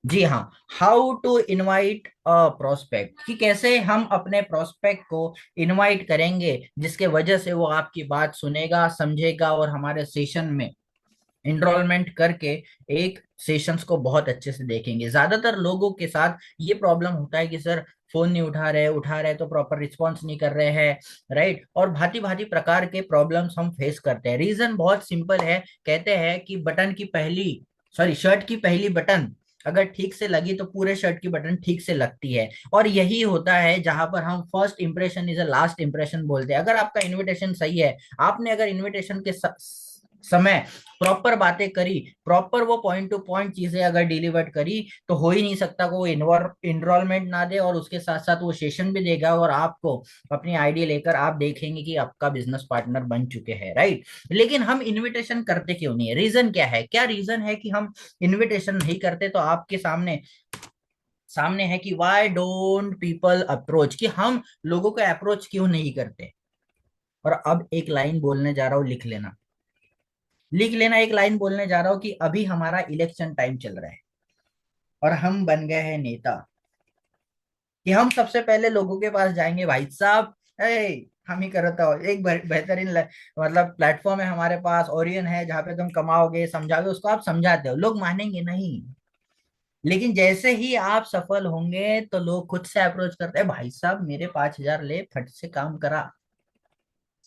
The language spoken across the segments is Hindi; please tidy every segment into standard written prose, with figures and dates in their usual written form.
जी हाँ। How to invite a prospect, कि कैसे हम अपने प्रोस्पेक्ट को इनवाइट करेंगे जिसके वजह से वो आपकी बात सुनेगा, समझेगा और हमारे सेशन में इनरोलमेंट करके एक सेशंस को बहुत अच्छे से देखेंगे। ज्यादातर लोगों के साथ ये प्रॉब्लम होता है कि सर फोन नहीं उठा रहे तो प्रॉपर रिस्पॉन्स नहीं कर रहे हैं, राइट। और भांति भांति प्रकार के प्रॉब्लम्स हम फेस करते हैं। रीजन बहुत सिंपल है, कहते हैं कि बटन की पहली सॉरी शर्ट की पहली बटन अगर ठीक से लगी तो पूरे शर्ट की बटन ठीक से लगती है। और यही होता है जहां पर हम first impression is a last impression बोलते हैं। अगर आपका इनविटेशन सही है, आपने अगर इनविटेशन के समय प्रॉपर बातें करी, प्रॉपर वो पॉइंट टू पॉइंट चीजें अगर डिलीवर करी, तो हो ही नहीं सकता को वो इनरोलमेंट ना दे और उसके साथ साथ वो सेशन भी देगा और आपको अपनी आईडी लेकर आप देखेंगे कि आपका बिजनेस पार्टनर बन चुके हैं, राइट। लेकिन हम इनविटेशन करते क्यों नहीं है? रीजन क्या है? क्या रीजन है कि हम इनविटेशन नहीं करते? तो आपके सामने सामने है कि वाई डोंट पीपल अप्रोच, कि हम लोगों को अप्रोच क्यों नहीं करते। और अब एक लाइन बोलने जा रहा हूं, लिख लेना। लिख लेना, एक लाइन बोलने जा रहा हूँ कि अभी हमारा इलेक्शन टाइम चल रहा है और हम बन गए हैं नेता, कि हम सबसे पहले लोगों के पास जाएंगे, भाई साहब, हम ही करता हो एक बेहतरीन मतलब प्लेटफॉर्म है हमारे पास, ओरियन है जहाँ पे तुम कमाओगे, समझाओगे उसको, आप समझाते हो, लोग मानेंगे नहीं। लेकिन जैसे ही आप सफल होंगे तो लोग खुद से अप्रोच करते हैं, भाई साहब मेरे 5,000 ले, फट से काम करा।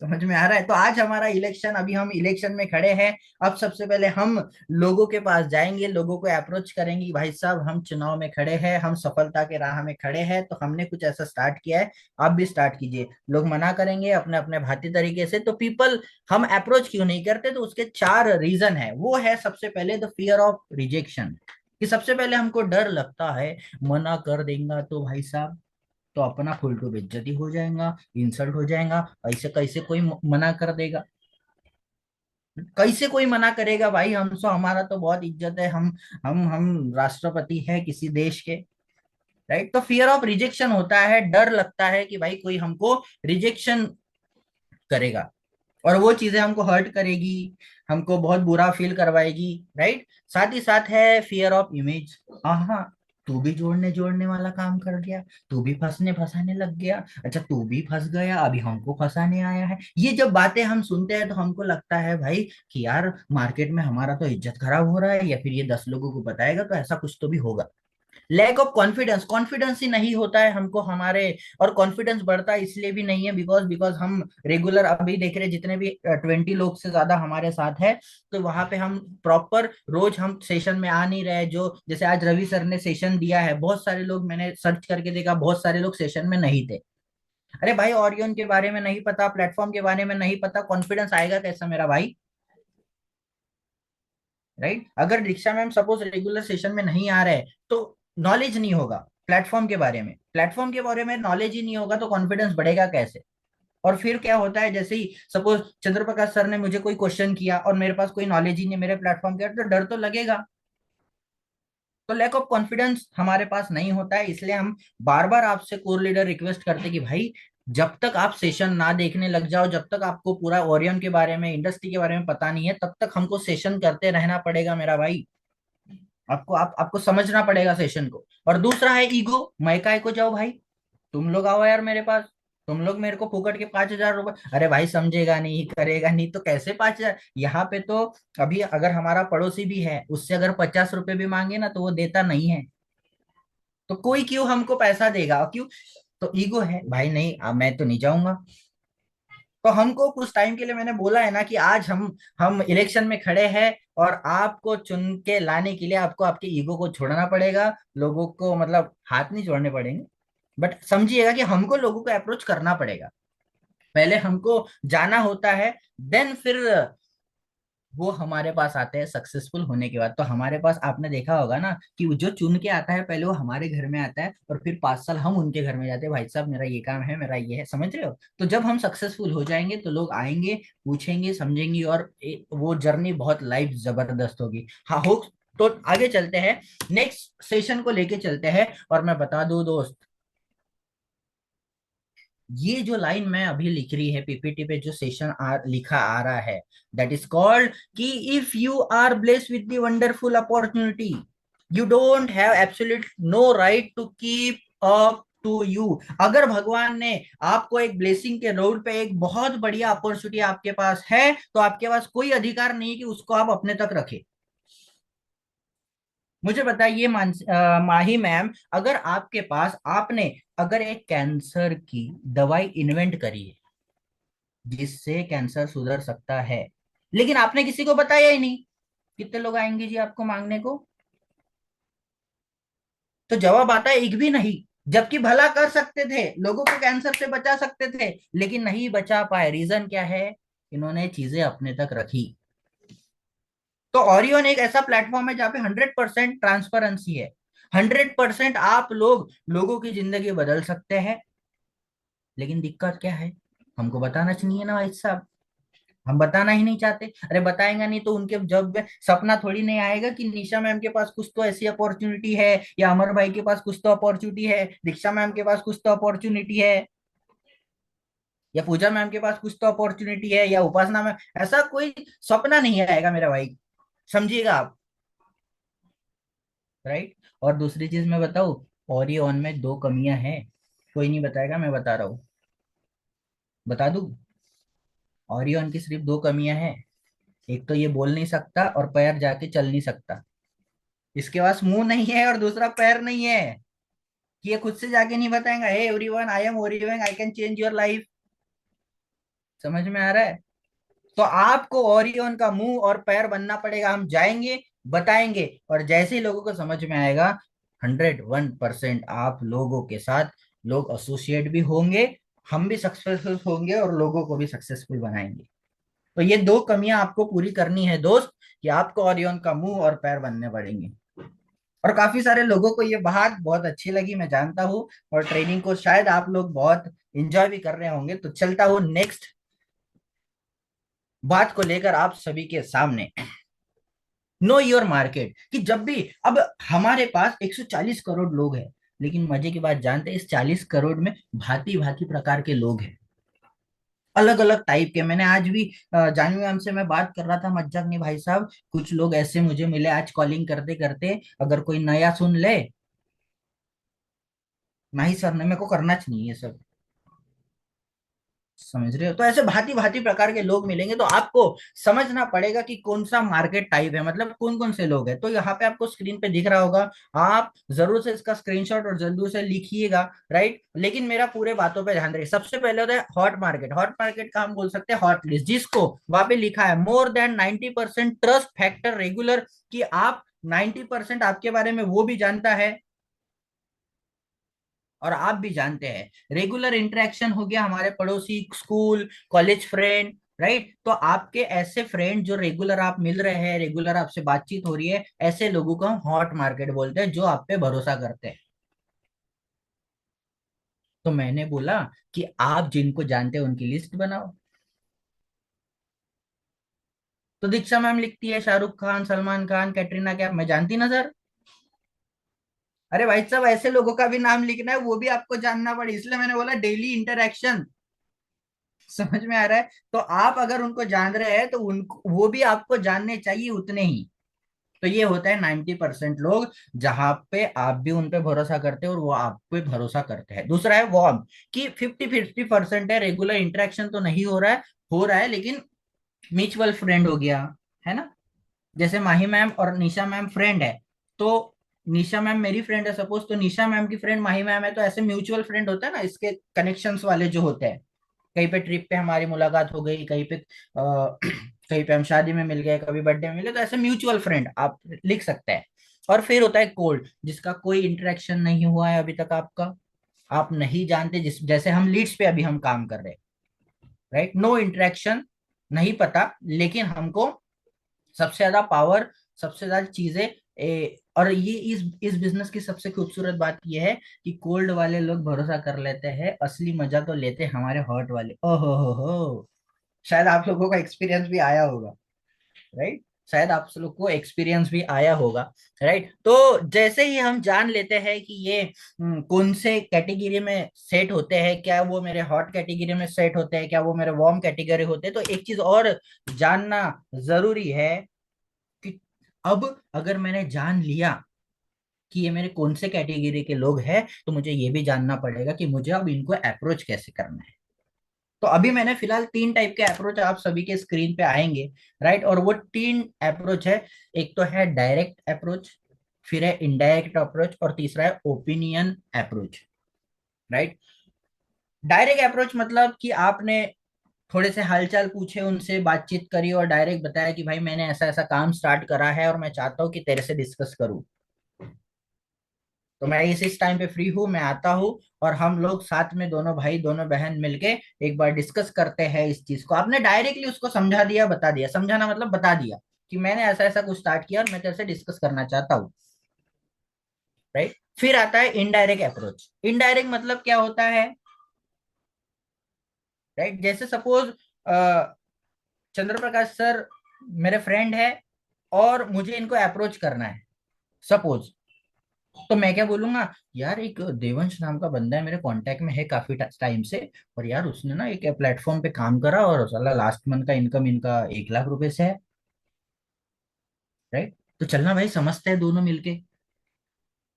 समझ में आ रहा है? तो आज हमारा इलेक्शन, अभी हम इलेक्शन में खड़े हैं। अब सबसे पहले हम लोगों के पास जाएंगे, लोगों को अप्रोच करेंगे कि भाई साहब हम चुनाव में खड़े हैं, हम सफलता के राह में खड़े हैं, तो हमने कुछ ऐसा स्टार्ट किया है, आप भी स्टार्ट कीजिए। लोग मना करेंगे अपने अपने भाती तरीके से, तो पीपल हम अप्रोच क्यों नहीं करते? तो उसके चार रीजन है। वो है सबसे पहले द फियर ऑफ रिजेक्शन, कि सबसे पहले हमको डर लगता है मना कर देंगे तो भाई साहब तो अपना फुल टू बेइज्जती हो जाएगा, इंसल्ट हो जाएगा। ऐसे कैसे कोई मना कर देगा? कैसे कोई मना करेगा भाई? हम तो, हमारा तो बहुत इज्जत है, हम राष्ट्रपति है किसी देश के, राइट। तो फियर ऑफ रिजेक्शन होता है, डर लगता है कि भाई कोई हमको रिजेक्शन करेगा और वो चीजें हमको हर्ट करेगी, हमको बहुत बुरा फील करवाएगी, राइट। साथ ही साथ है फियर ऑफ इमेज। हाँ हाँ, तू भी जोड़ने जोड़ने वाला काम कर दिया, तू भी फंसने फंसाने लग गया, अच्छा तू भी फंस गया, अभी हमको फंसाने आया है। ये जब बातें हम सुनते हैं तो हमको लगता है भाई कि यार मार्केट में हमारा तो इज्जत खराब हो रहा है, या फिर ये 10 लोगों को बताएगा तो ऐसा कुछ तो भी होगा। लैक ऑफ कॉन्फिडेंस, कॉन्फिडेंस ही नहीं होता है हमको हमारे। और कॉन्फिडेंस बढ़ता इसलिए भी नहीं है बिकॉज बिकॉज हम रेगुलर अभी देख रहे हैं, जितने भी 20 लोग से ज्यादा हमारे साथ है, तो वहां पे हम प्रॉपर रोज हम सेशन में आ नहीं रहे। जो जैसे आज रवि सर ने सेशन दिया है, बहुत सारे लोग, मैंने सर्च करके देखा, बहुत सारे लोग सेशन में नहीं थे। अरे भाई, ऑरियन के बारे में नहीं पता, प्लेटफॉर्म के बारे में नहीं पता, कॉन्फिडेंस आएगा कैसा मेरा भाई, राइट। अगर रिक्शा में हम सपोज रेगुलर सेशन में नहीं आ रहे तो नॉलेज नहीं होगा प्लेटफॉर्म के बारे में, प्लेटफॉर्म के बारे में नॉलेज ही नहीं होगा तो कॉन्फिडेंस बढ़ेगा कैसे? और फिर क्या होता है, जैसे ही सपोज चंद्रप्रकाश सर ने मुझे कोई क्वेश्चन किया और मेरे पास कोई नॉलेज ही नहीं मेरे प्लेटफॉर्म के, तो डर तो लगेगा। तो लैक ऑफ कॉन्फिडेंस हमारे पास नहीं होता है, इसलिए हम बार बार आपसे कोर लीडर रिक्वेस्ट करते हैं कि भाई जब तक आप सेशन ना देखने लग जाओ, जब तक आपको पूरा ओरियन के बारे में, इंडस्ट्री के बारे में पता नहीं है, तब तक हमको सेशन करते रहना पड़ेगा मेरा भाई। आपको समझना पड़ेगा सेशन को। और दूसरा है ईगो, मैं काय को जाओ भाई, तुम लोग आओ यार मेरे पास, तुम लोग मेरे को फुकट के 5,000 रुपए, अरे भाई समझेगा नहीं, करेगा नहीं तो कैसे 5,000? यहाँ पे तो अभी अगर हमारा पड़ोसी भी है, उससे अगर 50 रुपए भी मांगे ना तो वो देता नहीं है, तो कोई क्यों हमको पैसा देगा, क्यों? तो ईगो है भाई, नहीं मैं तो नहीं जाऊंगा। तो हमको कुछ टाइम के लिए, मैंने बोला है ना कि आज हम इलेक्शन में खड़े हैं और आपको चुन के लाने के लिए आपको आपके ईगो को छोड़ना पड़ेगा। लोगों को मतलब हाथ नहीं जोड़ने पड़ेंगे, बट समझिएगा कि हमको लोगों को अप्रोच करना पड़ेगा। पहले हमको जाना होता है, देन फिर वो हमारे पास आते हैं सक्सेसफुल होने के बाद। तो हमारे पास आपने देखा होगा ना कि वो जो चुन के आता है पहले वो हमारे घर में आता है और फिर 5 साल हम उनके घर में जाते हैं, भाई साहब मेरा ये काम है, मेरा ये है, समझ रहे हो? तो जब हम सक्सेसफुल हो जाएंगे तो लोग आएंगे, पूछेंगे, समझेंगे और वो जर्नी बहुत लाइफ जबरदस्त होगी। हाँ हो। तो आगे चलते हैं, नेक्स्ट सेशन को लेके चलते हैं। और मैं बता दूं दोस्त, ये जो लाइन मैं अभी लिख रही है पीपीटी पे, जो सेशन लिखा आ रहा है, दैट इज कॉल्ड कि if you are blessed with the wonderful opportunity, you don't have absolute no right to keep up to you. अगर भगवान ने आपको एक ब्लेसिंग के रोड पे एक बहुत बढ़िया अपॉर्चुनिटी आपके पास है, तो आपके पास कोई अधिकार नहीं कि उसको आप अपने तक रखें। मुझे बताइए माही मैम, अगर आपके पास, आपने अगर एक कैंसर की दवाई इन्वेंट करी है जिससे कैंसर सुधर सकता है, लेकिन आपने किसी को बताया ही नहीं, कितने लोग आएंगे जी आपको मांगने को? तो जवाब आता है एक भी नहीं। जबकि भला कर सकते थे, लोगों को कैंसर से बचा सकते थे, लेकिन नहीं बचा पाए। रीजन क्या है? इन्होंने चीजें अपने तक रखी। तो ऑरियन एक ऐसा प्लेटफॉर्म है जहाँ पे 100% ट्रांसपेरेंसी है। 100% आप लोगों की जिंदगी बदल सकते हैं। लेकिन दिक्कत क्या है? हमको बताना चाहिए ना भाई साहब। हम बताना ही नहीं चाहते। अरे बताएंगे नहीं तो उनके जब सपना थोड़ी नहीं आएगा कि निशा मैम के पास कुछ तो ऐसी अपॉर्चुनिटी है, या अमर भाई के पास कुछ तो अपॉर्चुनिटी है, दीक्षा मैम के पास कुछ तो अपॉर्चुनिटी है, या पूजा मैम के पास कुछ तो अपॉर्चुनिटी है, या उपासना मैम। ऐसा कोई सपना नहीं आएगा मेरा भाई, समझिएगा आप। राइट। और दूसरी चीज मैं बताऊं, ओरियन में दो कमियां हैं। कोई नहीं बताएगा, मैं बता रहा हूँ। बता दूं? ओरियन की सिर्फ दो कमियां हैं। एक तो ये बोल नहीं सकता और पैर जाके चल नहीं सकता। इसके पास मुंह नहीं है और दूसरा पैर नहीं है कि ये खुद से जाके नहीं बताएगा, hey everyone I am Orion, I can change your life. समझ में आ रहा है? तो आपको ओरियन का मुंह और पैर बनना पड़ेगा। हम जाएंगे, बताएंगे, और जैसे ही लोगों को समझ में आएगा, 101% आप लोगों के साथ लोग एसोसिएट भी होंगे, हम भी सक्सेसफुल होंगे और लोगों को भी सक्सेसफुल बनाएंगे। तो ये दो कमियां आपको पूरी करनी है दोस्त, कि आपको ओरियन का मुंह और पैर बनने पड़ेंगे। और काफी सारे लोगों को ये बात बहुत अच्छी लगी, मैं जानता हूँ। और ट्रेनिंग को शायद आप लोग बहुत इंजॉय भी कर रहे होंगे। तो चलता हूँ नेक्स्ट बात को लेकर आप सभी के सामने। Know your market. कि जब भी, अब हमारे पास 140 करोड़ लोग हैं, लेकिन मजे की बात जानते हैं, इस 40 करोड़ में भांति भांति प्रकार के लोग हैं, अलग अलग टाइप के। मैंने आज भी जानवी मैम से मैं बात कर रहा था, मज्जाक नहीं भाई साहब, कुछ लोग ऐसे मुझे मिले आज कॉलिंग करते करते, अगर कोई नया सुन ले, नहीं सर ने मेरे को करना चाहिए ये सब। समझ रहे हो? तो ऐसे भांति भांति प्रकार के लोग मिलेंगे, तो आपको समझना पड़ेगा कि कौन सा मार्केट टाइप है, मतलब कौन कौन से लोग हैं। तो यहाँ पे आपको स्क्रीन पे दिख रहा होगा, आप जरूर से इसका स्क्रीनशॉट और जल्दी से लिखिएगा। राइट। लेकिन मेरा पूरे बातों पे ध्यान रखिए। सबसे पहले होता है हॉट मार्केट। हॉट मार्केट का हम बोल सकते हैं हॉट लिस्ट, जिसको वहां पे लिखा है more than 90% trust factor regular, कि आप 90% आपके बारे में वो भी जानता है और आप भी जानते हैं। रेगुलर इंटरेक्शन हो गया हमारे पड़ोसी, स्कूल कॉलेज फ्रेंड। राइट। तो आपके ऐसे फ्रेंड जो रेगुलर आप मिल रहे हैं, रेगुलर आपसे बातचीत हो रही है, ऐसे लोगों को हम हॉट मार्केट बोलते हैं, जो आप पे भरोसा करते हैं। तो मैंने बोला कि आप जिनको जानते हैं उनकी लिस्ट बनाओ। तो दीक्षा मैम लिखती है शाहरुख खान, सलमान खान, कैटरीना कैफ, मैं जानती ना सर। अरे भाई साहब, ऐसे लोगों का भी नाम लिखना है, वो भी आपको जानना पड़े, इसलिए मैंने बोला डेली इंटरेक्शन। समझ में आ रहा है? तो आप अगर उनको जान रहे हैं तो उनको, वो भी आपको जानने चाहिए उतने ही। तो ये होता है 90% लोग, जहां पे आप भी उन पे भरोसा करते हैं और वो आप पे भरोसा करते हैं। दूसरा है वार्म, कि 50-50% है, रेगुलर इंटरेक्शन तो नहीं हो रहा है, हो रहा है लेकिन म्यूचुअल फ्रेंड हो गया, है ना? जैसे माही मैम और निशा मैम फ्रेंड है, तो निशा मैम मेरी फ्रेंड है सपोज, तो निशा मैम की फ्रेंड माही मैम है, तो ऐसे म्यूचुअल फ्रेंड होता है ना, इसके कनेक्शंस वाले जो होते हैं। कहीं पे ट्रिप पे हमारी मुलाकात हो गई, कहीं पे कहीं पे हम शादी में मिल गए, कभी बर्थडे में मिले, तो ऐसे म्यूचुअल फ्रेंड आप लिख सकते हैं। और फिर होता है कोल्ड, जिसका कोई इंटरेक्शन नहीं हुआ है अभी तक आपका, आप नहीं जानते, जिस जैसे हम लीड्स पे अभी हम काम कर रहे हैं। राइट। नो इंटरेक्शन, नहीं पता, लेकिन हमको सबसे ज्यादा पावर, सबसे ज्यादा चीजें और ये इस बिजनेस की सबसे खूबसूरत बात ये है कि कोल्ड वाले लोग भरोसा कर लेते हैं, असली मजा तो लेते हैं हमारे हॉट वाले। ओहो हो। शायद आप लोगों का एक्सपीरियंस भी आया होगा। राइट। शायद आप लोग को एक्सपीरियंस भी आया होगा। राइट। तो जैसे ही हम जान लेते हैं कि ये कौन से कैटेगरी में सेट होते हैं, क्या वो मेरे हॉट कैटेगरी में सेट होते हैं, क्या वो मेरे वार्म कैटेगरी होते हैं, तो एक चीज और जानना जरूरी है कि अब अगर मैंने जान लिया कि ये मेरे कौन से कैटेगरी के लोग हैं, तो मुझे ये भी जानना पड़ेगा कि मुझे अब इनको अप्रोच कैसे करना है। तो अभी मैंने फिलहाल 3 टाइप के अप्रोच आप सभी के स्क्रीन पे आएंगे, राइट। और वो 3 अप्रोच है। एक तो है डायरेक्ट अप्रोच, फिर है इनडायरेक्ट अप्रोच, और तीसरा है opinion approach, right. Direct approach मतलब कि आपने थोड़े से हालचाल पूछे, उनसे बातचीत करी और डायरेक्ट बताया कि भाई मैंने ऐसा ऐसा काम स्टार्ट करा है और मैं चाहता हूँ कि तेरे से डिस्कस करूँ। तो मैं इस टाइम पे फ्री हूँ, मैं आता हूँ, और हम लोग साथ में दोनों भाई दोनों बहन मिलके एक बार डिस्कस करते हैं इस चीज को। आपने डायरेक्टली उसको समझा दिया, बता दिया, समझाना मतलब बता दिया कि मैंने ऐसा ऐसा कुछ स्टार्ट किया और मैं तेरे से डिस्कस करना चाहता हूँ, राइट। फिर आता है इनडायरेक्ट अप्रोच। इनडायरेक्ट मतलब क्या होता है, राइट। जैसे सपोज चंद्र प्रकाश सर मेरे फ्रेंड है और मुझे इनको अप्रोच करना है, सपोज। तो मैं क्या बोलूंगा, यार एक देवंश नाम का बंदा है मेरे कांटेक्ट में है काफी टाइम से, और यार उसने ना एक प्लेटफॉर्म पे काम करा और साला लास्ट मंथ का इनकम इनका 1 लाख रुपए से है, राइट। तो चलना भाई समझते हैं दोनों मिलके,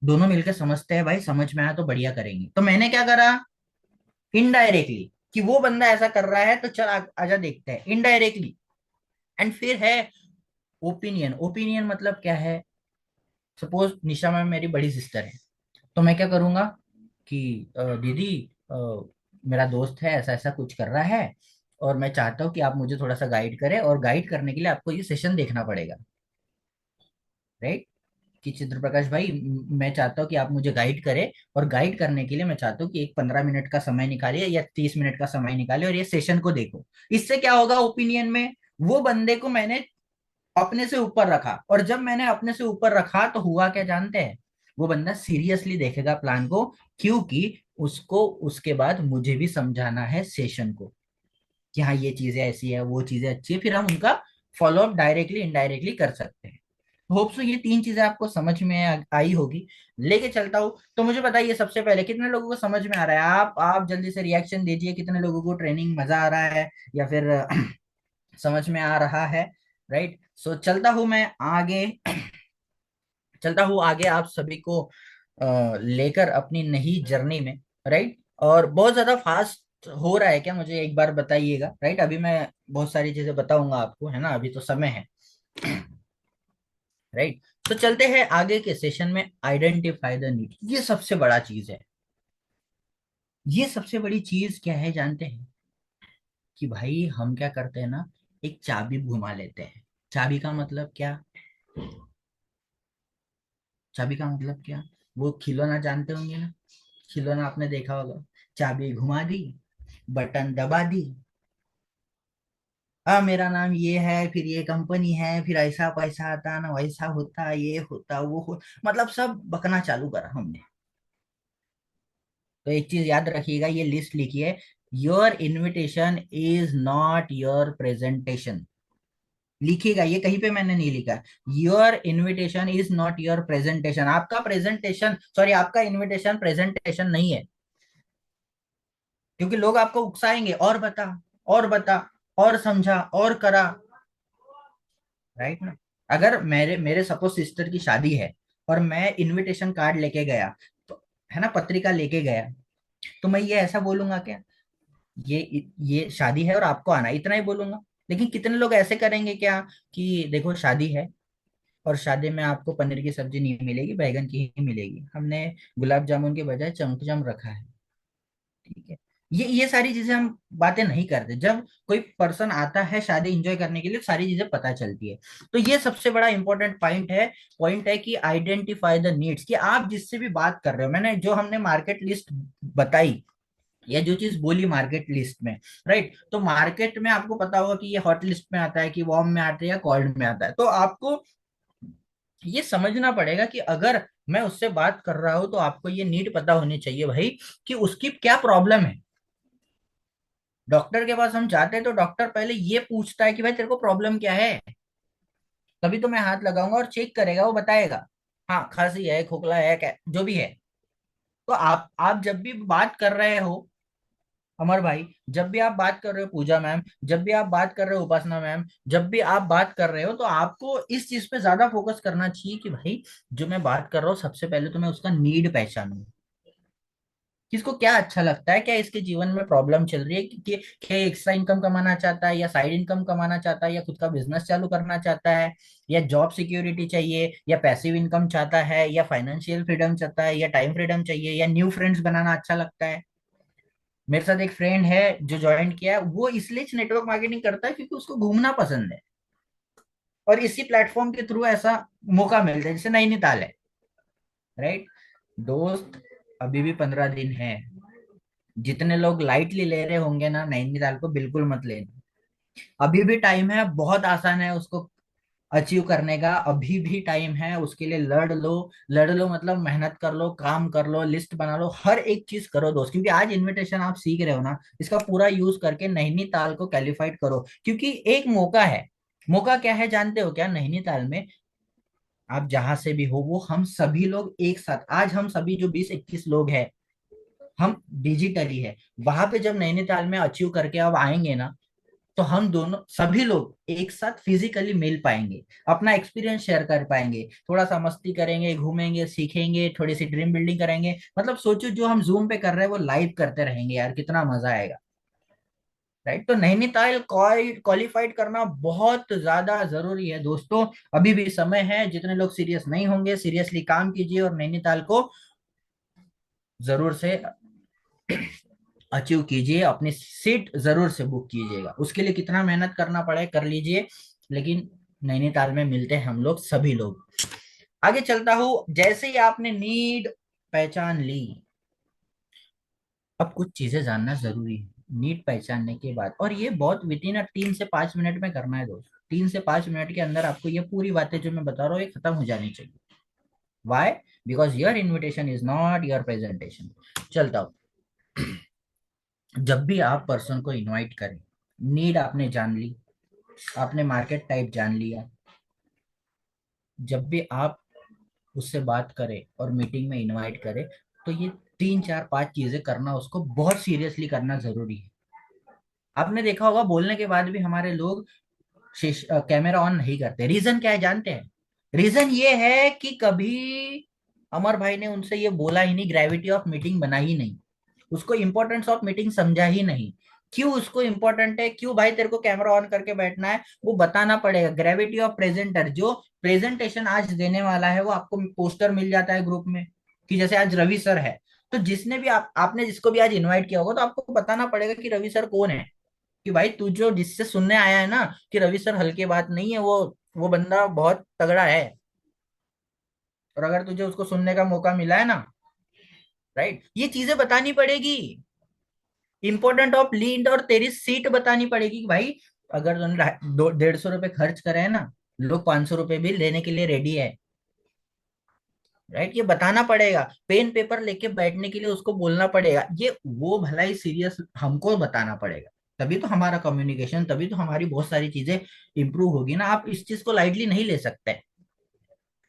दोनों मिलके समझते हैं भाई, समझ में आया तो बढ़िया करेंगे। तो मैंने क्या करा इनडायरेक्टली, कि वो बंदा ऐसा कर रहा है तो चल आजा देखते हैं इनडायरेक्टली। एंड फिर है ओपिनियन। ओपिनियन मतलब क्या है, सपोज निशा मैम मेरी बड़ी सिस्टर है, तो मैं क्या करूंगा कि दीदी, अ, मेरा दोस्त है ऐसा ऐसा कुछ कर रहा है और मैं चाहता हूँ कि आप मुझे थोड़ा सा गाइड करें, और गाइड करने के लिए आपको ये सेशन देखना पड़ेगा, राइट। कि चित्र प्रकाश भाई, मैं चाहता हूँ कि आप मुझे गाइड करें, और गाइड करने के लिए मैं चाहता हूँ कि एक 15 मिनट का समय निकालिए या 30 मिनट का समय निकालिए और ये सेशन को देखो। इससे क्या होगा ओपिनियन में, वो बंदे को मैंने अपने से ऊपर रखा, और जब मैंने अपने से ऊपर रखा तो हुआ क्या जानते हैं, वो बंदा सीरियसली देखेगा प्लान को, क्योंकि उसको उसके बाद मुझे भी समझाना है सेशन को कि हाँ ये चीजें ऐसी है, वो चीजें अच्छी है, फिर हम उनका फॉलोअप डायरेक्टली इनडायरेक्टली कर सकते हैं। होप सो ये 3 चीजें आपको समझ में आई होगी। लेके चलता हूँ, तो मुझे बताइए सबसे पहले कितने लोगों को समझ में आ रहा है, आप जल्दी से रिएक्शन दीजिए, कितने लोगों को ट्रेनिंग मजा आ रहा है, या फिर समझ में आ रहा है, राइट। सो चलता हूं मैं आगे, चलता हूँ आगे आप सभी को लेकर अपनी नई जर्नी में, राइट। और बहुत ज्यादा फास्ट हो रहा है क्या, मुझे एक बार बताइएगा, राइट। अभी मैं बहुत सारी चीजें बताऊंगा आपको, है ना, अभी तो समय है, राइट। तो चलते हैं आगे के सेशन में। आइडेंटिफाई द नीड, ये सबसे बड़ा चीज है। ये सबसे बड़ी चीज क्या है जानते हैं, कि भाई हम क्या करते हैं ना, एक चाबी घुमा लेते हैं। चाबी का मतलब क्या, चाबी का मतलब क्या, वो खिलौना जानते होंगे ना, खिलौना आपने देखा होगा, चाबी घुमा दी, बटन दबा दी, मेरा नाम ये है, फिर ये कंपनी है, फिर ऐसा पैसा आता ना, वैसा होता, ये होता वो हो, मतलब सब बकना चालू करा हमने। तो एक चीज याद रखिएगा, ये लिस्ट लिखिए, your invitation is not your presentation. लिखिएगा, ये कहीं पे मैंने नहीं लिखा, your invitation is not your presentation. आपका प्रेजेंटेशन, सॉरी, आपका इनविटेशन प्रेजेंटेशन नहीं है, क्योंकि लोग आपको उकसाएंगे, और बता, और बता, और समझा, और करा, राइट ना। अगर मेरे मेरे सपोज सिस्टर की शादी है और मैं इनविटेशन कार्ड लेके गया, तो है ना, पत्रिका लेके गया, तो मैं ये ऐसा बोलूंगा क्या, ये शादी है और आपको आना, इतना ही बोलूंगा। लेकिन कितने लोग ऐसे करेंगे क्या, कि देखो शादी है और शादी में आपको पनीर की सब्जी नहीं मिलेगी, बैगन की ही मिलेगी, हमने गुलाब जामुन के बजाय चमचम रखा है, ठीक है। ये सारी चीजें हम बातें नहीं करते। जब कोई पर्सन आता है शादी एंजॉय करने के लिए, सारी चीजें पता चलती है। तो ये सबसे बड़ा इंपॉर्टेंट पॉइंट है कि आइडेंटिफाई द नीड्स, कि आप जिससे भी बात कर रहे हो, मैंने जो हमने मार्केट लिस्ट बताई या जो चीज बोली मार्केट लिस्ट में, राइट। तो मार्केट में आपको पता होगा कि ये हॉट लिस्ट में आता है, कि वार्म में आता है, या कोल्ड में आता है। तो आपको ये समझना पड़ेगा कि अगर मैं उससे बात कर रहा हूं तो आपको ये नीड पता होनी चाहिए भाई, कि उसकी क्या प्रॉब्लम है। डॉक्टर के पास हम जाते हैं तो डॉक्टर पहले ये पूछता है कि भाई तेरे को प्रॉब्लम क्या है, तभी तो मैं हाथ लगाऊंगा और चेक करेगा, वो बताएगा हाँ खांसी है, खोखला है, क्या जो भी है। तो आप जब भी बात कर रहे हो, अमर भाई, जब भी आप बात कर रहे हो पूजा मैम, जब भी आप बात कर रहे हो उपासना मैम, जब भी आप बात कर रहे हो, तो आपको इस चीज पे ज्यादा फोकस करना चाहिए कि भाई जो मैं बात कर रहा हूँ सबसे पहले तो मैं उसका नीड पहचानूं। किसको क्या अच्छा लगता है, क्या इसके जीवन में प्रॉब्लम चल रही है, क्या एक्स्ट्रा इनकम कमाना चाहता है, या साइड इनकम कमाना चाहता है, या खुद का बिजनेस चालू करना चाहता है, या जॉब सिक्योरिटी चाहिए, या पैसिव इनकम चाहता है, या फाइनेंशियल फ्रीडम चाहता है, या टाइम फ्रीडम चाहिए, या न्यू फ्रेंड्स बनाना अच्छा लगता है। मेरे साथ एक फ्रेंड है जो ज्वाइन किया है, वो इसलिए नेटवर्क मार्केटिंग करता है क्योंकि उसको घूमना पसंद है, और इसी प्लेटफॉर्म के थ्रू ऐसा मौका मिलता है, जैसे नैनीताल है। राइट दोस्त, अभी भी 15 दिन है। जितने लोग लाइटली ले रहे होंगे ना नैनीताल को, बिल्कुल मत लेना। अभी भी टाइम है, बहुत आसान है उसको अचीव करने का, अभी भी टाइम है उसके लिए। लड़ लो, लड़ लो मतलब मेहनत कर लो, काम कर लो, लिस्ट बना लो, हर एक चीज करो दोस्त, क्योंकि आज इनविटेशन आप सीख रहे हो ना, इसका पूरा यूज करके नैनीताल को क्वालिफाइड करो, क्योंकि एक मौका है। मौका क्या है जानते हो क्या? नैनीताल में आप जहां से भी हो, वो हम सभी लोग एक साथ, आज हम सभी जो 20-21 लोग हैं, हम डिजिटली है। वहां पे जब नैनीताल में अचीव करके अब आएंगे ना, तो हम दोनों सभी लोग एक साथ फिजिकली मिल पाएंगे, अपना एक्सपीरियंस शेयर कर पाएंगे, थोड़ा सा मस्ती करेंगे, घूमेंगे, सीखेंगे, थोड़ी सी ड्रीम बिल्डिंग करेंगे। मतलब सोचो जो हम जूम पे कर रहे हैं वो लाइव करते रहेंगे यार, कितना मजा आएगा। राइट, तो नैनीताल क्वालिफाइड करना बहुत ज्यादा जरूरी है दोस्तों। अभी भी समय है, जितने लोग सीरियस नहीं होंगे सीरियसली काम कीजिए और नैनीताल को जरूर से अचीव कीजिए, अपनी सीट जरूर से बुक कीजिएगा। उसके लिए कितना मेहनत करना पड़े कर लीजिए, लेकिन नैनीताल में मिलते हैं हम लोग सभी लोग। आगे चलता हूं, जैसे ही आपने नीड पहचान ली, अब कुछ चीजें जानना जरूरी है नीड पहचानने के बाद, और ये बहुत विद इन 3 से 5 मिनट में करना है दोस्त। 3 से 5 मिनट के अंदर आपको ये पूरी बातें जो मैं बता रहा हूँ ये खत्म हो जानी चाहिए। Why? Because your invitation is not your presentation. चलता हूँ। जब भी आप पर्सन को इनवाइट करें, नीड आपने जान ली, आपने मार्केट टाइप जान लिया, जब भी आप उससे बात करें और मीटिंग में इनवाइट करें, तो ये 3 4 5 चीजें करना, उसको बहुत सीरियसली करना जरूरी है। आपने देखा होगा बोलने के बाद भी हमारे लोग कैमरा ऑन नहीं करते, रीजन क्या है जानते हैं? रीजन ये है कि कभी अमर भाई ने उनसे ये बोला ही नहीं, ग्रेविटी ऑफ मीटिंग बना ही नहीं, उसको इंपॉर्टेंस ऑफ मीटिंग समझा ही नहीं। क्यों उसको इंपॉर्टेंट है, क्यों भाई तेरे को कैमरा ऑन करके बैठना है, वो बताना पड़ेगा। ग्रेविटी ऑफ प्रेजेंटर, जो प्रेजेंटेशन आज देने वाला है वो आपको पोस्टर मिल जाता है ग्रुप में, कि जैसे आज रवि सर है, तो जिसने भी आपने जिसको भी आज इनवाइट किया होगा, तो आपको बताना पड़ेगा कि रवि सर कौन है। कि भाई तू जो जिससे सुनने आया है ना, कि रवि सर हल्के बात नहीं है, वो बंदा बहुत तगड़ा है। और अगर तुझे उसको सुनने का मौका मिला है ना, राइट, ये चीजें बतानी पड़ेगी। इंपॉर्टेंट ऑफ लीड, और तेरी सीट बतानी पड़ेगी कि भाई अगर तूने 150 रुपए खर्च करे है ना, लोग 500 रुपए भी लेने के लिए रेडी है। राइट, ये बताना पड़ेगा, पेन पेपर लेके बैठने के लिए उसको बोलना पड़ेगा, ये वो भलाई सीरियस हमको बताना पड़ेगा। तभी तो हमारा कम्युनिकेशन, तभी तो हमारी बहुत सारी चीजें इंप्रूव होगी ना। आप इस चीज को लाइटली नहीं ले सकते।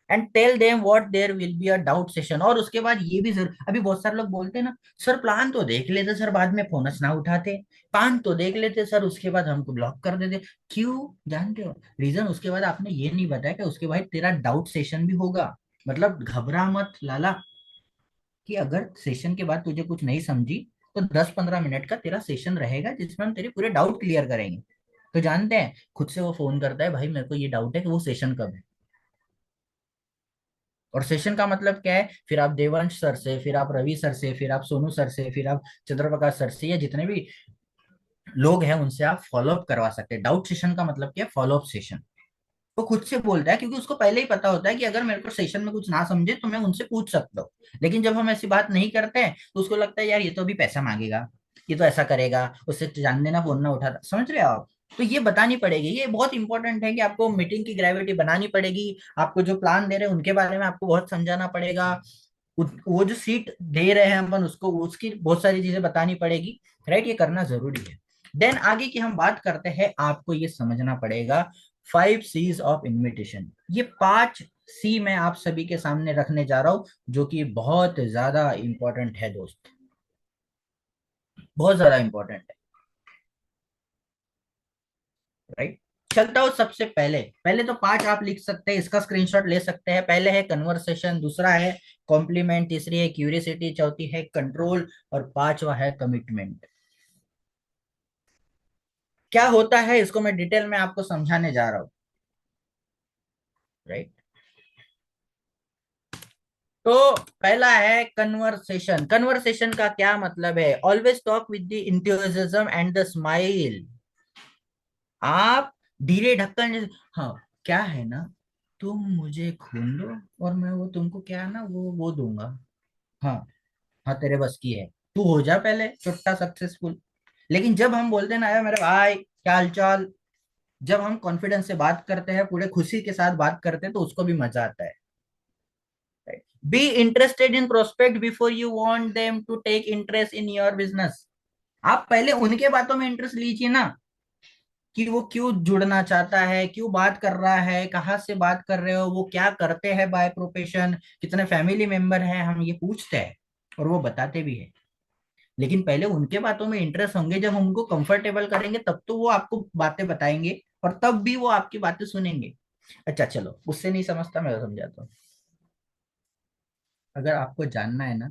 And tell them what there will be a doubt session. और उसके बाद ये भी जरूर, अभी बहुत सारे लोग बोलते हैं ना, सर प्लान तो देख लेते सर, बाद में फोनस ना उठाते, प्लान तो देख लेते सर, उसके बाद हमको ब्लॉक कर देते। क्यों जानते हो रीजन? उसके बाद आपने ये नहीं बताया कि उसके बाद तेरा डाउट सेशन भी होगा। मतलब घबरा मत लाला, कि अगर सेशन के बाद तुझे कुछ नहीं समझी, तो 10-15 मिनट का तेरा सेशन रहेगा जिसमें हम तेरे पूरे डाउट क्लियर करेंगे। तो जानते हैं, खुद से वो फोन करता है, भाई मेरे को ये डाउट है कि वो सेशन कब है। और सेशन का मतलब क्या है? फिर आप देवांश सर से, फिर आप रवि सर से, फिर आप सोनू सर से, फिर आप चंद्रप्रकाश सर से, या जितने भी लोग हैं उनसे आप फॉलोअप करवा सकते हैं। डाउट सेशन का मतलब क्या है? Follow up session. वो खुद से बोलता है क्योंकि उसको पहले ही पता होता है कि अगर मेरे को सेशन में कुछ ना समझे तो मैं उनसे पूछ सकता हूँ। लेकिन जब हम ऐसी बात नहीं करते हैं, तो उसको लगता है यार ये तो अभी पैसा मांगेगा, ये तो ऐसा करेगा, उससे जान देना, फोन ना उठाता। समझ रहे हो आप? तो ये बतानी पड़ेगी, ये बहुत इंपॉर्टेंट है कि आपको मीटिंग की ग्रेविटी बनानी पड़ेगी। आपको जो प्लान दे रहे हैं उनके बारे में आपको बहुत समझाना पड़ेगा। वो जो सीट दे रहे हैं अपन उसको, उसकी बहुत सारी चीजें बतानी पड़ेगी। राइट, ये करना जरूरी है। देन आगे की हम बात करते हैं, आपको ये समझना पड़ेगा 5 C's ऑफ इनविटेशन। ये 5 C मैं आप सभी के सामने रखने जा रहा हूं, जो कि बहुत ज्यादा इंपॉर्टेंट है दोस्त। बहुत ज्यादा इंपॉर्टेंट है। राइट। चलता हूँ सबसे पहले, पहले तो पांच आप लिख सकते हैं, इसका स्क्रीनशॉट ले सकते हैं। पहले है कन्वर्सेशन, दूसरा है कॉम्प्लीमेंट, तीसरी है क्यूरियोसिटी, चौथी है कंट्रोल, और पांचवा है कमिटमेंट। क्या होता है इसको मैं डिटेल में आपको समझाने जा रहा हूँ। राइट। तो पहला है कन्वर्सेशन। कन्वर्सेशन का क्या मतलब है? Always talk with the enthusiasm and the smile. आप धीरे ढक्कन हाँ, क्या है ना, तुम मुझे खून दो और मैं वो तुमको क्या है ना वो दूंगा। हाँ, हाँ तेरे बस की है, तू हो जा पहले चुट्टा सक्सेसफुल। लेकिन जब हम बोलते हैं ना, यार मेरे भाई क्या हाल चाल, जब हम कॉन्फिडेंस से बात करते हैं, पूरे खुशी के साथ बात करते हैं, तो उसको भी मजा आता है। Be interested in prospect before you want them to take interest in your business. आप पहले उनके बातों में इंटरेस्ट लीजिए ना, कि वो क्यों जुड़ना चाहता है, क्यों बात कर रहा है, कहाँ से बात कर रहे हो, वो क्या करते हैं बाय प्रोफेशन, कितने फैमिली मेंबर हैं, हम ये पूछते हैं और वो बताते भी है। लेकिन पहले उनके बातों में इंटरेस्ट होंगे, जब हम उनको कंफर्टेबल करेंगे तब तो वो आपको बातें बताएंगे, और तब भी वो आपकी बातें सुनेंगे। अच्छा चलो, उससे नहीं समझता, मैं समझाता हूँ। अगर आपको जानना है ना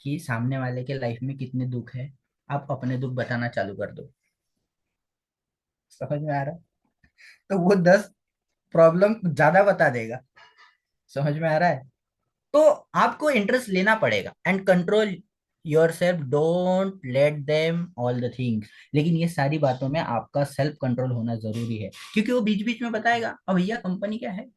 कि सामने वाले के लाइफ में कितने दुख है, आप अपने दुख बताना चालू कर दो। समझ में आ रहा है? तो वो 10 प्रॉब्लम ज्यादा बता देगा। समझ में आ रहा है? तो आपको इंटरेस्ट लेना पड़ेगा and control your self, don't let them all the things. लेकिन ये सारी बातों में आपका सेल्फ कंट्रोल होना जरूरी है, क्योंकि वो बीच बीच में बताएगा, अब भैया कंपनी क्या है,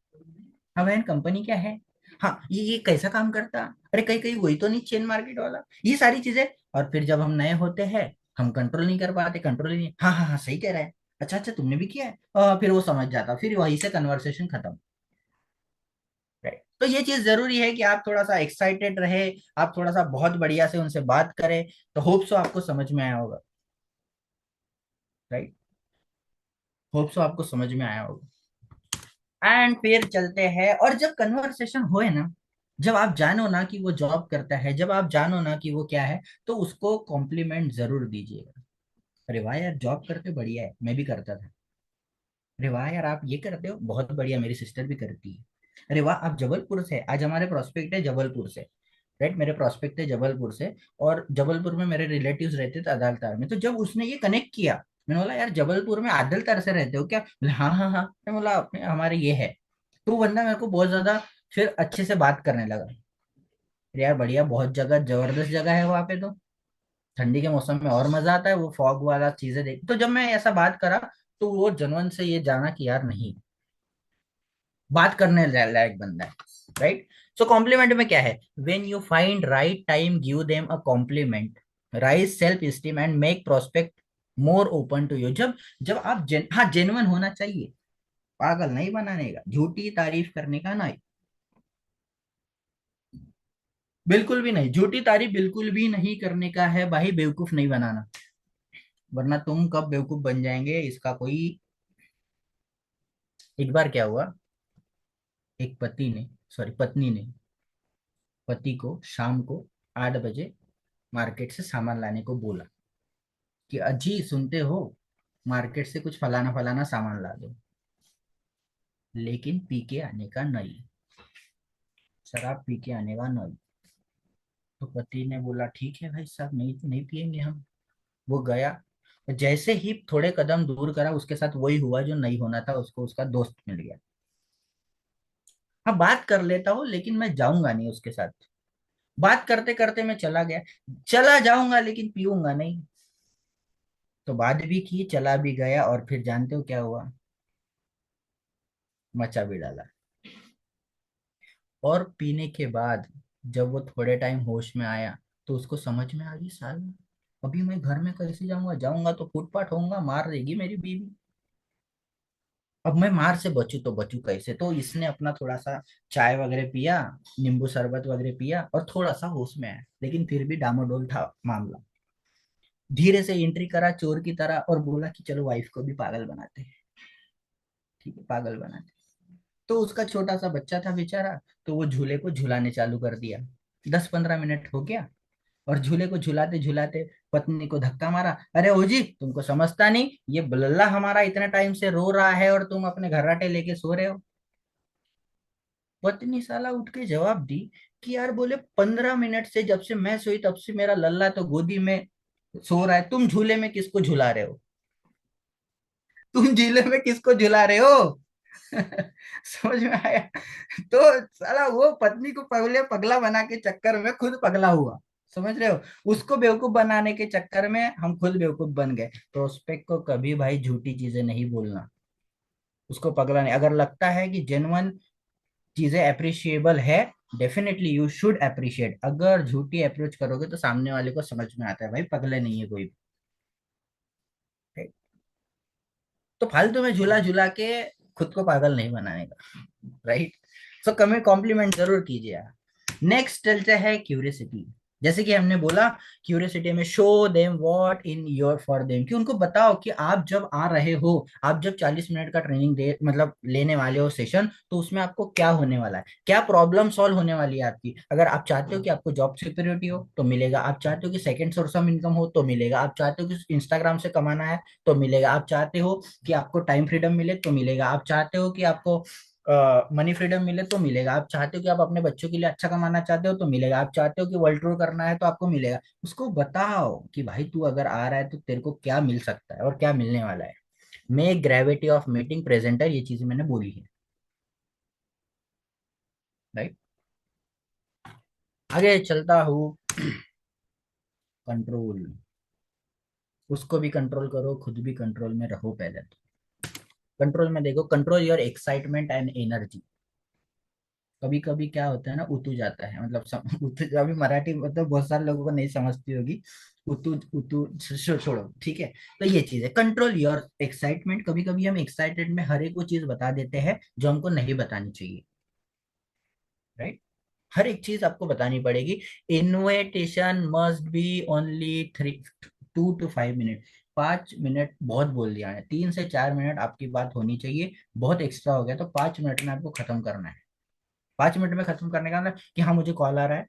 हाँ बहन कंपनी क्या है, हाँ ये कैसा काम करता, अरे कहीं कहीं वही तो नहीं चेन मार्केट वाला, ये सारी चीजें। और फिर जब हम नए होते हैं, हम कंट्रोल नहीं कर पाते, कंट्रोल ही नहीं, हाँ हाँ हाँ सही कह रहा है, अच्छा अच्छा तुमने भी किया है, फिर वो समझ जाता, फिर वहीं से कन्वर्सेशन खत्म। राइट। तो ये चीज जरूरी है कि आप थोड़ा सा एक्साइटेड रहे, आप थोड़ा सा बहुत बढ़िया से उनसे बात करें। तो होप सो आपको समझ में आया होगा। राइट। होप सो आपको समझ में आया होगा। एंड फिर चलते हैं, और जब कन्वर्सेशन होए ना, जब आप जानो ना कि वो जॉब करता है, जब आप जानो ना कि वो क्या है, तो उसको कॉम्प्लीमेंट जरूर दीजिएगा। अरे वाह यार, जॉब करते बढ़िया है, मैं भी करता था। अरे वाह यार, आप ये करते हो बहुत बढ़िया, मेरी सिस्टर भी करती है। अरे वाह, आप जबलपुर से, आज हमारे प्रोस्पेक्ट है जबलपुर से। राइट, मेरे प्रोस्पेक्ट है जबलपुर से, और जबलपुर में मेरे रिलेटिव्स रहते थे अदालतार में। तो जब उसने ये कनेक्ट किया, मैंने बोला यार जबलपुर में आदलतार से रहते हो क्या? बोले, हाँ हाँ हाँ। मैं बोला अपने हमारे ये है। तो वो बंदा मेरे को बहुत ज्यादा फिर अच्छे से बात करने लगा। अरे यार बढ़िया, बहुत जगह जबरदस्त जगह है वहां पे तो, ठंडी के मौसम में और मजा आता है, वो फॉग वाला चीजें देख। तो जब मैं ऐसा बात करा, तो वो जनवन से ये जाना कि यार नहीं, बात करने लायक बंदा है। राइट। सो कॉम्प्लीमेंट में क्या है? When you find right time, give them a compliment, raise self esteem and make prospect more open to you. जब जब आप हाँ जेन्युइन होना चाहिए, पागल नहीं बनाने का, झूठी तारीफ करने का नहीं। बिल्कुल भी नहीं, झूठी तारीफ बिल्कुल भी नहीं करने का है भाई, बेवकूफ नहीं बनाना। वरना तुम कब बेवकूफ बन जाएंगे इसका कोई। एक बार क्या हुआ, एक पत्नी ने पति को शाम को 8 बजे मार्केट से सामान लाने को बोला, कि अजी सुनते हो, मार्केट से कुछ फलाना फलाना सामान ला दो, लेकिन पी के आने का नहीं, शराब पी के आने का नहीं। तो पति ने बोला ठीक है भाई साहब, नहीं तो नहीं पियेंगे हम। वो गया, और जैसे ही थोड़े कदम दूर करा, उसके साथ वही हुआ जो नहीं होना था, उसको उसका दोस्त मिल गया। हाँ बात कर लेता हूँ, लेकिन मैं जाऊंगा नहीं उसके साथ। बात करते करते मैं चला गया, चला जाऊंगा लेकिन पीऊंगा नहीं। तो बात भी की, चला भी गया, और फिर जानते हो क्या हुआ? मचा भी डाला। और पीने के बाद जब वो थोड़े टाइम होश में आया, तो उसको समझ में आ गई, साल अभी मैं घर में कैसे जाऊंगा, जाऊंगा तो फुटपाथ होऊंगा, मार देगी मेरी बीवी। अब मैं मार से बचूं तो बचूं कैसे? तो इसने अपना थोड़ा सा चाय वगैरह पिया, नींबू शरबत वगैरह पिया, और थोड़ा सा होश में आया, लेकिन फिर भी डामाडोल था मामला। धीरे से एंट्री करा चोर की तरह, और बोला कि चलो वाइफ को भी पागल बनाते हैं। ठीक है, पागल बनाते हैं। तो उसका छोटा सा बच्चा था बेचारा, तो वो झूले को झुलाने चालू कर दिया। 10-15 मिनट हो गया, और झूले को झुलाते झुलाते पत्नी को धक्का मारा, अरे ओ जी तुमको समझता नहीं, ये बल्ला हमारा इतने टाइम से रो रहा है और तुम अपने घर्राटे लेके सो रहे हो। पत्नी साला उठ के जवाब दी कि यार बोले 15 मिनट से, जब से मैं सोई तब से मेरा लल्ला तो गोदी में सो रहा है, तुम झूले में किसको झुला रहे हो? तुम झूले में किसको झुला रहे हो? समझ में आया? तो साला वो पत्नी को पहले पगला बना के चक्कर में खुद पगला हुआ। समझ रहे हो? उसको बेवकूफ बनाने के चक्कर में हम खुद बेवकूफ बन गए। प्रोस्पेक्ट को कभी भाई झूठी चीजें नहीं बोलना, उसको पगला नहीं। अगर लगता है कि जेन्युइन चीजें अप्रिशिएबल है, डेफिनेटली यू शुड अप्रिशिएट। अगर झूठी अप्रोच करोगे तो सामने वाले को समझ में आता है भाई पगले नहीं है कोई भी। तो फालतू में झूला झूला के खुद को पागल नहीं बनाने का, राइट? सो कमेंट कॉम्प्लीमेंट जरूर कीजिए आप। नेक्स्ट चलते हैं क्यूरियसिटी। जैसे कि हमने बोला, क्यूरियसिटी में show them what in your for them, कि उनको बताओ कि आप जब आ रहे हो, आप जब 40 मिनट का ट्रेनिंग दे मतलब लेने वाले हो सेशन, तो उसमें आपको क्या होने वाला है, क्या प्रॉब्लम सॉल्व होने वाली है आपकी। अगर आप चाहते हो कि आपको जॉब सिक्योरिटी हो तो मिलेगा, आप चाहते हो कि सेकंड सोर्स ऑफ इनकम हो तो मिलेगा, आप चाहते हो कि इंस्टाग्राम से कमाना है तो मिलेगा, आप चाहते हो कि आपको टाइम फ्रीडम मिले तो मिलेगा, आप चाहते हो कि आपको मनी फ्रीडम मिले तो मिलेगा, आप चाहते हो कि आप अपने बच्चों के लिए अच्छा कमाना चाहते हो तो मिलेगा, आप चाहते हो कि वर्ल्ड टूर करना है तो आपको मिलेगा। उसको बताओ कि भाई तू अगर आ रहा है तो तेरे को क्या मिल सकता है और क्या मिलने वाला है। Make gravity of meeting presenter, ये चीजें मैंने बोली है, राइट? आगे चलता हूँ। कंट्रोल, उसको भी कंट्रोल करो, खुद भी कंट्रोल में रहो पहले तो। कंट्रोल में देखो, control your excitement and energy. कभी कभी क्या होता है ना, उतू जाता है, मतलब उतू, अभी मराठी मतलब बहुत सारे लोगों को नहीं समझती होगी। उतू उतू छोड़ो, ठीक है। तो ये चीज है, कंट्रोल योर एक्साइटमेंट। कभी कभी हम एक्साइटेड में हर एक वो चीज बता देते हैं जो हमको नहीं बतानी चाहिए, राइट? हर एक चीज आपको बतानी पड़ेगी। Invitation must be only 2 to 5 minute. 5 minute बहुत बोल दिया है, 3 से 4 मिनट आपकी बात होनी चाहिए। बहुत एक्स्ट्रा हो गया तो 5 मिनट में आपको खत्म करना है। 5 मिनट में खत्म करने का मतलब कि हाँ मुझे कॉल आ रहा है,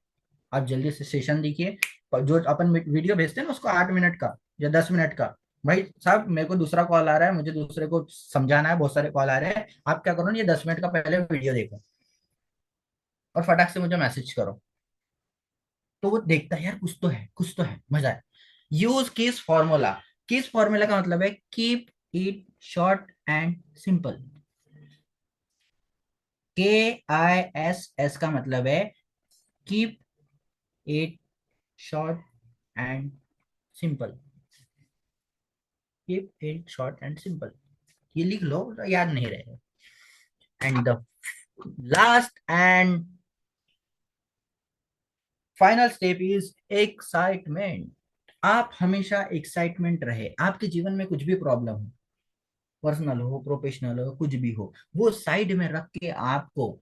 आप जल्दी से सेशन देखिए। और जो अपन वीडियो भेजते हैं ना उसको 8 मिनट का या 10 मिनट का, भाई साहब मेरे को दूसरा कॉल आ रहा है, मुझे दूसरे को समझाना है, बहुत सारे कॉल आ रहे हैं, आप क्या करो ना, ये 10 मिनट का पहले वीडियो देखो और फटाक से मुझे मैसेज करो। तो वो देखता है यार कुछ तो है, कुछ तो है, मजा है। यूज किस फॉर्मूला। किस फॉर्मूला का मतलब है keep it short and simple. KISS का मतलब है keep it short and simple. Keep it short and simple, ये लिख लो, याद नहीं रहेगा। And the last and final step is excitement. आप हमेशा एक्साइटमेंट रहे, आपके जीवन में कुछ भी प्रॉब्लम हो, पर्सनल हो प्रोफेशनल हो कुछ भी हो, वो साइड में रख के आपको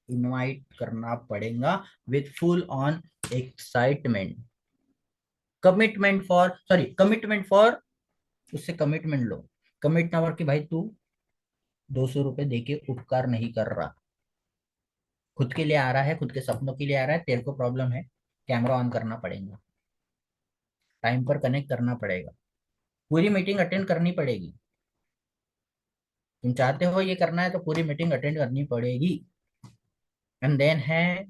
इनवाइट करना पड़ेगा with full on excitement. Commitment for sorry commitment for, उससे कमिटमेंट लो। कमिट ना कि भाई तू 200 रुपए दे के उपकार नहीं कर रहा, खुद के लिए आ रहा है, खुद के सपनों के लिए आ रहा है, तेरे को प्रॉब्लम है, कैमरा ऑन करना पड़ेगा, टाइम पर कनेक्ट करना पड़ेगा, पूरी मीटिंग अटेंड करनी पड़ेगी। तुम चाहते हो ये करना है तो पूरी मीटिंग अटेंड करनी पड़ेगी। एंड देन है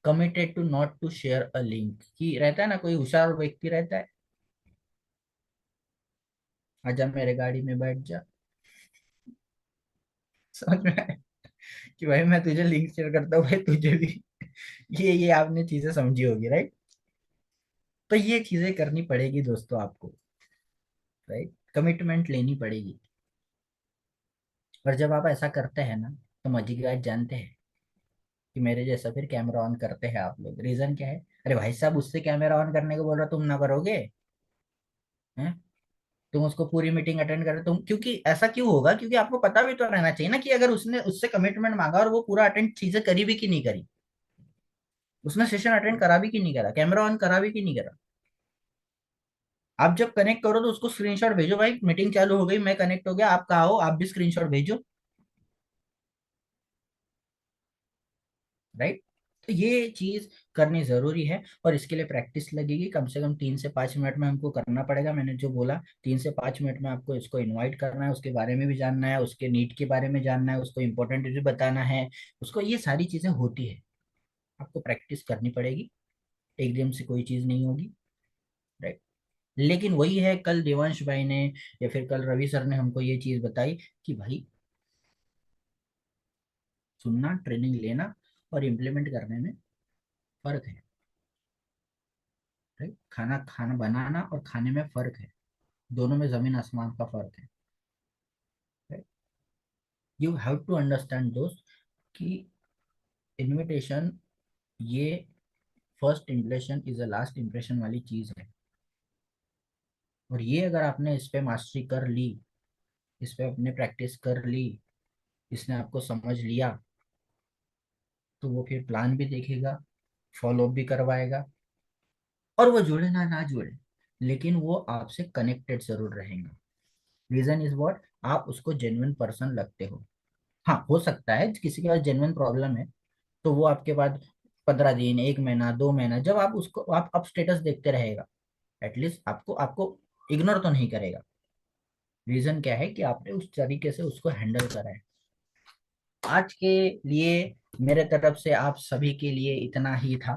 committed to not to share a link, कि रहता है ना कोई होशियार व्यक्ति रहता है, आजा मेरे गाड़ी में बैठ जा। समझ में आया? कि भाई मैं तुझे लिंक शेयर करता हूँ, भाई तुझे भी ये आपने चीजें समझी होगी, राइट? तो ये चीजें करनी पड़ेगी दोस्तों आपको, राइट? कमिटमेंट लेनी पड़ेगी। और जब आप ऐसा करते हैं ना, तो मजे की बात जानते हैं कि मेरे जैसा फिर कैमरा ऑन करते हैं आप लोग। रीजन क्या है? अरे भाई साहब उससे कैमरा ऑन करने को बोल रहा, तुम ना करोगे? हैं? तुम उसको पूरी मीटिंग अटेंड करे तुम, क्योंकि ऐसा क्यों होगा? क्योंकि आपको पता भी तो रहना चाहिए ना कि अगर उसने उससे कमिटमेंट मांगा और वो पूरा अटेंड चीजें करी भी कि नहीं करी, उसने सेशन अटेंड करा भी कि नहीं करा, कैमरा ऑन करा भी कि नहीं करा। आप जब कनेक्ट करो तो उसको स्क्रीनशॉट भेजो, भाई मीटिंग चालू हो गई, मैं कनेक्ट हो गया, आप कहा हो, आप भी स्क्रीनशॉट भेजो, राइट? तो ये चीज करनी जरूरी है, और इसके लिए प्रैक्टिस लगेगी। कम से कम 3 से 5 मिनट में हमको करना पड़ेगा। मैंने जो बोला, 3 से 5 मिनट में आपको इसको इनवाइट करना है, उसके बारे में भी जानना है, उसके नीड के बारे में जानना है, उसको इम्पोर्टेंट भी बताना है उसको। ये सारी चीजें होती है, आपको प्रैक्टिस करनी पड़ेगी। एकदम से कोई चीज नहीं होगी, राइट। लेकिन वही है, कल देवांश भाई ने या फिर कल रवि सर ने हमको ये चीज बताई कि भाई, सुनना, ट्रेनिंग लेना और इम्प्लीमेंट करने में फर्क है, राइट। खाना खाना बनाना और खाने में फर्क है, दोनों में जमीन आसमान का फर्क है, right. You have to understand दोस्त कि इनविटेशन, ये first impression is a last impression वाली चीज है। और ये अगर आपने इस पे मास्टरी कर ली, इस पे अपने प्रैक्टिस कर ली, इसने आपको समझ लिया, तो वो फिर प्लान भी देखेगा, फॉलो भी करवाएगा, और वो जुड़े ना ना जुड़े, लेकिन वो आपसे कनेक्टेड जरूर रहेगा। रीजन इज व्हाट, आप उसको जेन्युइन पर्सन लगते हो। हाँ, हो सकता है किसी के पास जेन्युइन प्रॉब्लम है, तो वो आपके बाद 15 दिन, 1 महीना, 2 महीना, जब आप उसको आप स्टेटस देखते रहेगा, एटलीस्ट आपको आपको इग्नोर तो नहीं करेगा। रीजन क्या है कि आपने उस तरीके से उसको हैंडल करा है। आज के लिए मेरे तरफ से आप सभी के लिए इतना ही था।